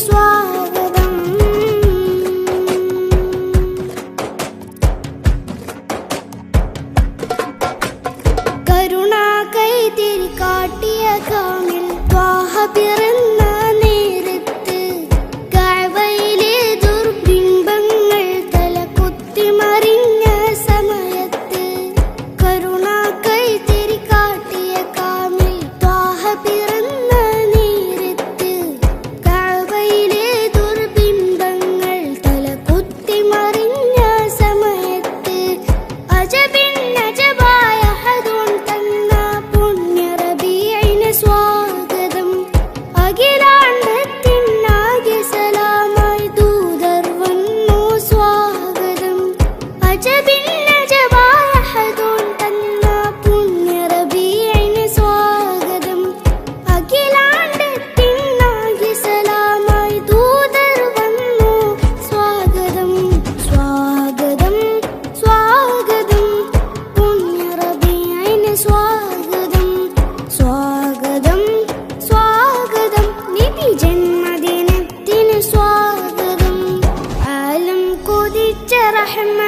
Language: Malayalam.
സ്വാഗതം. കരുണാ കൈത്തിരി കാട്ടിയ കാമിൽ ത്വാഹ പിറന്ന നേരത്ത് കഅബയിലെ ദുർബിംബങ്ങൾ തലകുത്തി മറിഞ്ഞ സമയത്ത് കരുണാ കൈത്തിരി കാട്ടിയ കാമിൽ ത്വാഹ പിറന്ന നേരത്ത് കഅബയിലെ ദുർബിംബങ്ങൾ തലകുത്തി മറിഞ്ഞ സമയത്ത് അജബിൻ അജബായ ഹദൂൻ തന്ന പുണ്യ റബീഇന് സ്വാഗതം. അഖിലാണ്ടത്തിനാകെ സലാമായി ദൂതർ വന്നു സ്വാഗതം. അജബിൻ അജബായ ഹദൂൻ തന്ന പുണ്യ റബീഇന് സ്വാഗതം. അഖിലാണ്ടത്തിനാകെ സലാമായി ദൂതർ വന്നു സ്വാഗതം. സ്വാഗതം സ്വാഗതം പുണ്യ റബീഇന് സ്വാഗതം. സ്വാഗതം സ്വാഗതം നബി ജന്മദിനത്തിന് സ്വാഗതം. ആലം കൊതിച്ച റഹ്മ